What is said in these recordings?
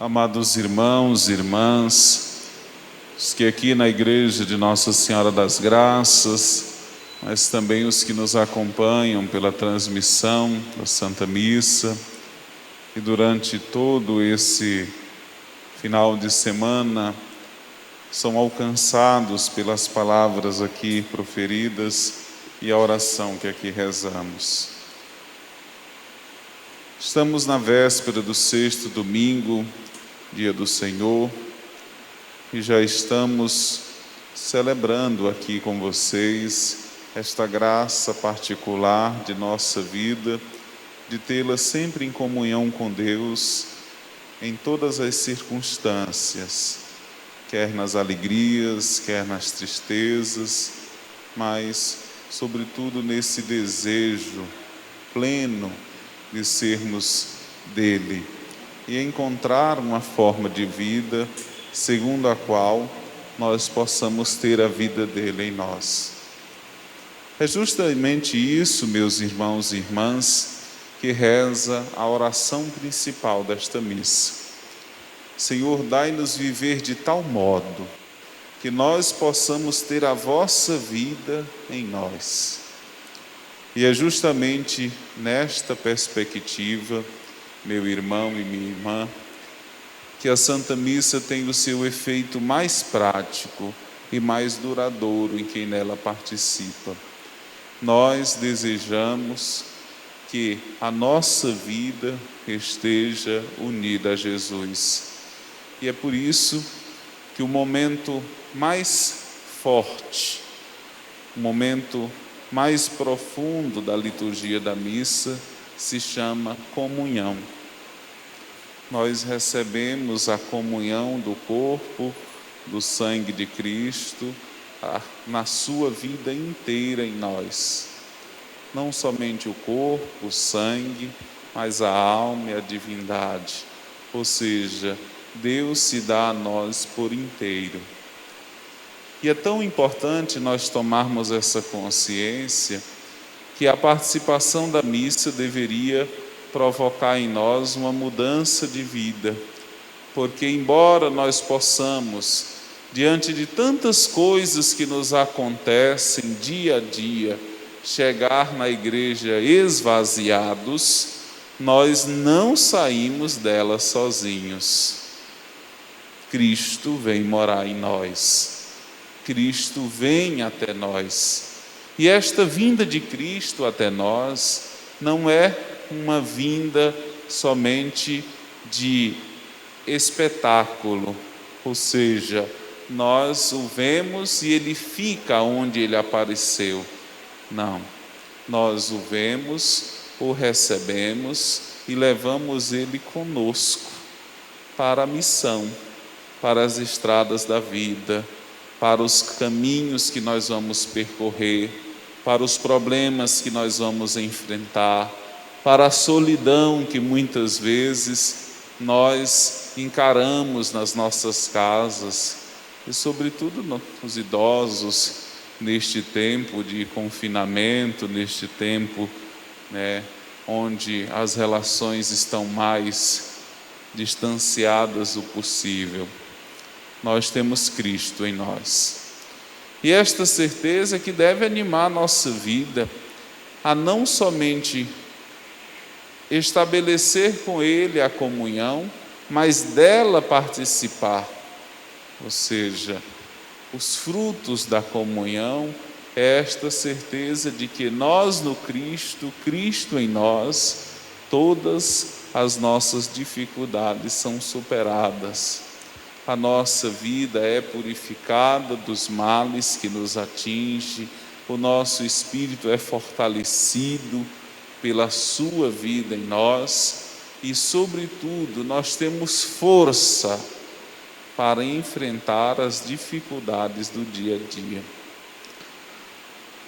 Amados irmãos e irmãs, os que aqui na Igreja de Nossa Senhora das Graças, mas também os que nos acompanham pela transmissão da Santa Missa e durante todo esse final de semana são alcançados pelas palavras aqui proferidas e a oração que aqui rezamos. Estamos na véspera do 6º domingo, dia do Senhor, e já estamos celebrando aqui com vocês esta graça particular de nossa vida, de tê-la sempre em comunhão com Deus, em todas as circunstâncias, quer nas alegrias, quer nas tristezas, mas, sobretudo, nesse desejo pleno de sermos dele e encontrar uma forma de vida segundo a qual nós possamos ter a vida dele em nós. É justamente isso, meus irmãos e irmãs, que reza a oração principal desta missa. Senhor, dai-nos viver de tal modo que nós possamos ter a vossa vida em nós. E é justamente nesta perspectiva, meu irmão e minha irmã, que a Santa Missa tem o seu efeito mais prático e mais duradouro em quem nela participa. Nós desejamos que a nossa vida esteja unida a Jesus. E é por isso que o momento mais forte, o momento mais profundo da liturgia da missa se chama comunhão. Nós recebemos a comunhão do corpo, do sangue de Cristo, na sua vida inteira em nós. Não somente o corpo, o sangue, mas a alma e a divindade. Ou seja, Deus se dá a nós por inteiro. E é tão importante nós tomarmos essa consciência que a participação da missa deveria provocar em nós uma mudança de vida, porque embora nós possamos, diante de tantas coisas que nos acontecem dia a dia, chegar na igreja esvaziados, nós não saímos dela sozinhos. Cristo vem morar em nós. Cristo vem até nós. E esta vinda de Cristo até nós não é uma vinda somente de espetáculo, ou seja, nós o vemos e ele fica onde ele apareceu. Não, nós o vemos, o recebemos e levamos ele conosco para a missão, para as estradas da vida, para os caminhos que nós vamos percorrer, para os problemas que nós vamos enfrentar, para a solidão que muitas vezes nós encaramos nas nossas casas, e sobretudo os idosos, neste tempo de confinamento, neste tempo, onde as relações estão mais distanciadas do possível. Nós temos Cristo em nós. E esta certeza que deve animar a nossa vida a não somente estabelecer com Ele a comunhão, mas dela participar. Ou seja, os frutos da comunhão é esta certeza de que nós no Cristo, Cristo em nós, todas as nossas dificuldades são superadas. A nossa vida é purificada dos males que nos atingem, o nosso espírito é fortalecido pela sua vida em nós e, sobretudo, nós temos força para enfrentar as dificuldades do dia a dia.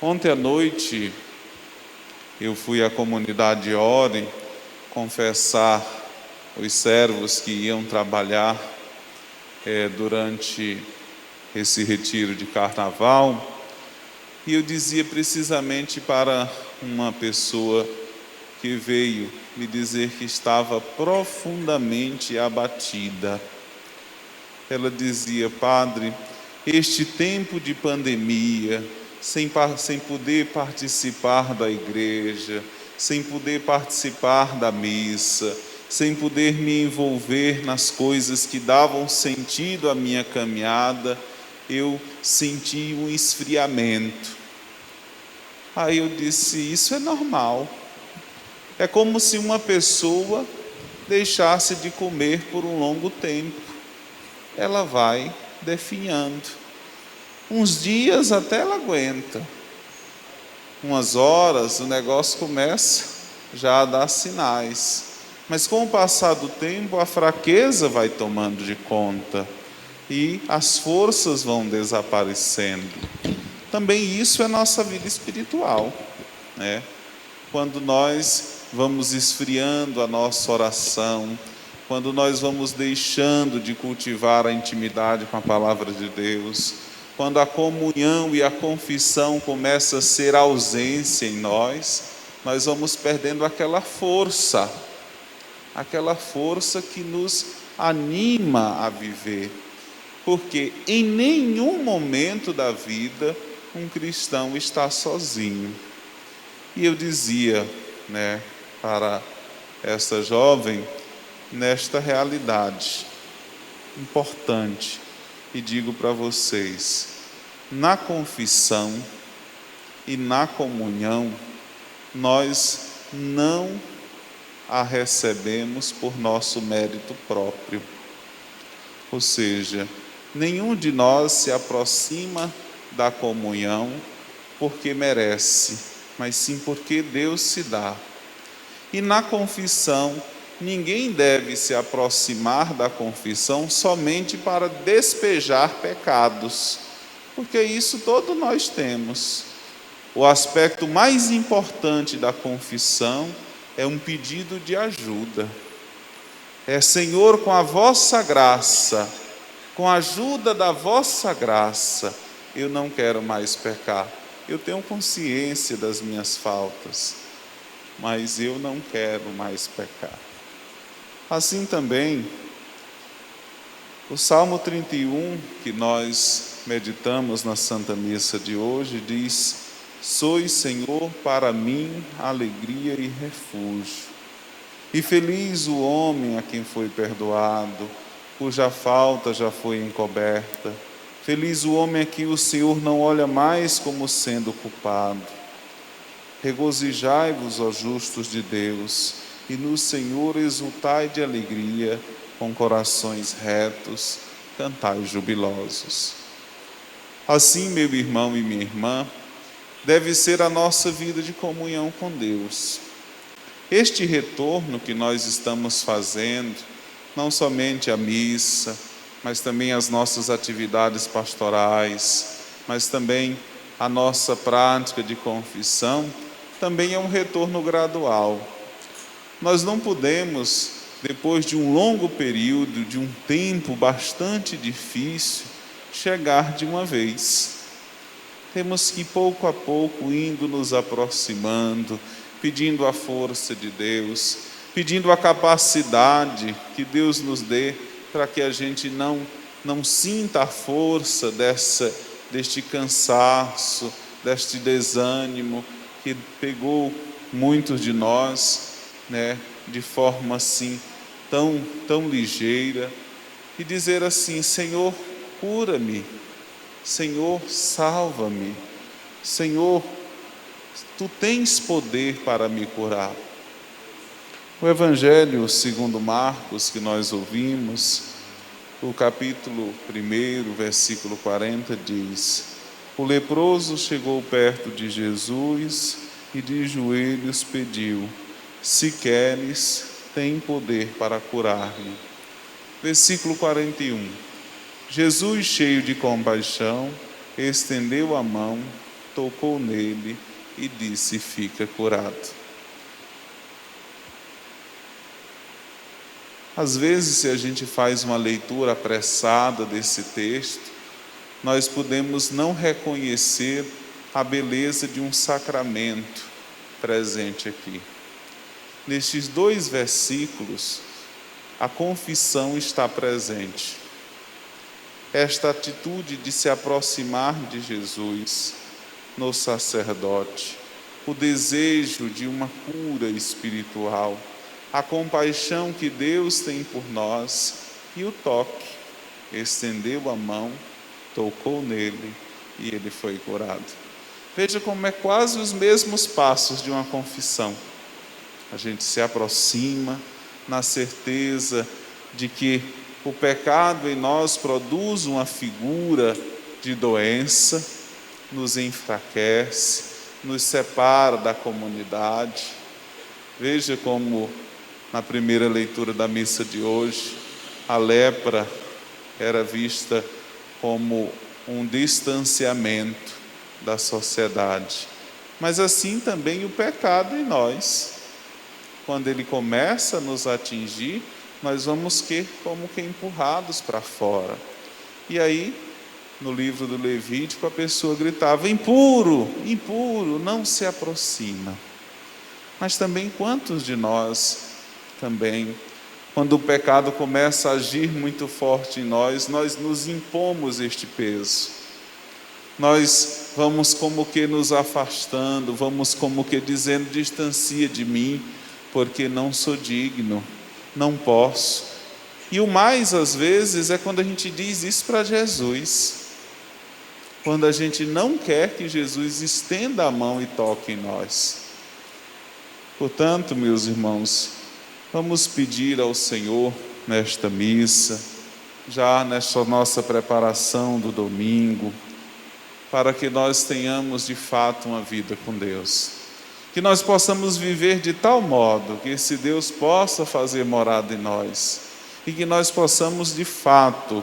Ontem à noite, eu fui à comunidade Ore confessar os servos que iam trabalhar durante esse retiro de carnaval, e eu dizia precisamente para uma pessoa que veio me dizer que estava profundamente abatida. Ela dizia: Padre, este tempo de pandemia, sem poder participar da igreja, sem poder participar da missa, sem poder me envolver nas coisas que davam sentido à minha caminhada, eu senti um esfriamento. Aí eu disse: isso é normal. É como se uma pessoa deixasse de comer por um longo tempo. Ela vai definhando. Uns dias até ela aguenta. Umas horas o negócio começa já a dar sinais. Mas com o passar do tempo, a fraqueza vai tomando de conta e as forças vão desaparecendo. Também isso é nossa vida espiritual, né? Quando nós vamos esfriando a nossa oração, quando nós vamos deixando de cultivar a intimidade com a palavra de Deus, quando a comunhão e a confissão começam a ser ausência em nós, nós vamos perdendo aquela força que nos anima a viver. Porque em nenhum momento da vida um cristão está sozinho. E eu dizia, para essa jovem, nesta realidade importante, e digo para vocês: na confissão e na comunhão, nós não a recebemos por nosso mérito próprio. Ou seja, nenhum de nós se aproxima da comunhão porque merece, mas sim porque Deus se dá. E na confissão, ninguém deve se aproximar da confissão somente para despejar pecados, porque isso todos nós temos. O aspecto mais importante da confissão é um pedido de ajuda. É: Senhor, com a vossa graça, com a ajuda da vossa graça, eu não quero mais pecar. Eu tenho consciência das minhas faltas, mas eu não quero mais pecar. Assim também, o Salmo 31, que nós meditamos na Santa Missa de hoje, diz: Sois, Senhor, para mim alegria e refúgio. E feliz o homem a quem foi perdoado, cuja falta já foi encoberta. Feliz o homem a quem o Senhor não olha mais como sendo culpado. Regozijai-vos, ó justos de Deus, e no Senhor exultai de alegria, com corações retos, cantai jubilosos. Assim, meu irmão e minha irmã, deve ser a nossa vida de comunhão com Deus. Este retorno que nós estamos fazendo, não somente a missa, mas também as nossas atividades pastorais, mas também a nossa prática de confissão, também é um retorno gradual. Nós não podemos, depois de um longo período, de um tempo bastante difícil, chegar de uma vez. Temos que, pouco a pouco, indo nos aproximando, pedindo a força de Deus, pedindo a capacidade que Deus nos dê para que a gente não sinta a força deste cansaço, deste desânimo que pegou muitos de nós, de forma assim tão ligeira, e dizer assim: Senhor, cura-me, Senhor, salva-me, Senhor, Tu tens poder para me curar. O Evangelho segundo Marcos, que nós ouvimos, o capítulo 1, versículo 40, diz: O leproso chegou perto de Jesus e de joelhos pediu: Se queres, tem poder para curar-me. Versículo 41. Jesus, cheio de compaixão, estendeu a mão, tocou nele e disse: Fica curado. Às vezes, se a gente faz uma leitura apressada desse texto, nós podemos não reconhecer a beleza de um sacramento presente aqui. nestes 2 versículos, a confissão está presente. Esta atitude de se aproximar de Jesus, no sacerdote, o desejo de uma cura espiritual, a compaixão que Deus tem por nós e o toque. Estendeu a mão, tocou nele e ele foi curado. Veja como é quase os mesmos passos de uma confissão. A gente se aproxima na certeza de que o pecado em nós produz uma figura de doença, nos enfraquece, nos separa da comunidade. Veja como na primeira leitura da missa de hoje, a lepra era vista como um distanciamento da sociedade. Mas assim também o pecado em nós. Quando ele começa a nos atingir, nós vamos como que empurrados para fora. E aí, no livro do Levítico, a pessoa gritava: impuro, impuro, não se aproxima. Mas também quantos de nós, também, quando o pecado começa a agir muito forte em nós nos impomos este peso. Nós vamos como que nos afastando, vamos como que dizendo: distancia de mim, porque não sou digno, não posso. E o mais, às vezes, é quando a gente diz isso para Jesus. Quando a gente não quer que Jesus estenda a mão e toque em nós. Portanto, meus irmãos, vamos pedir ao Senhor nesta missa, já nesta nossa preparação do domingo, para que nós tenhamos de fato uma vida com Deus. Que nós possamos viver de tal modo que esse Deus possa fazer morada em nós e que nós possamos de fato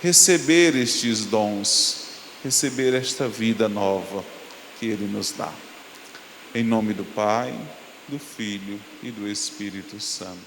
receber estes dons, receber esta vida nova que Ele nos dá. Em nome do Pai, do Filho e do Espírito Santo.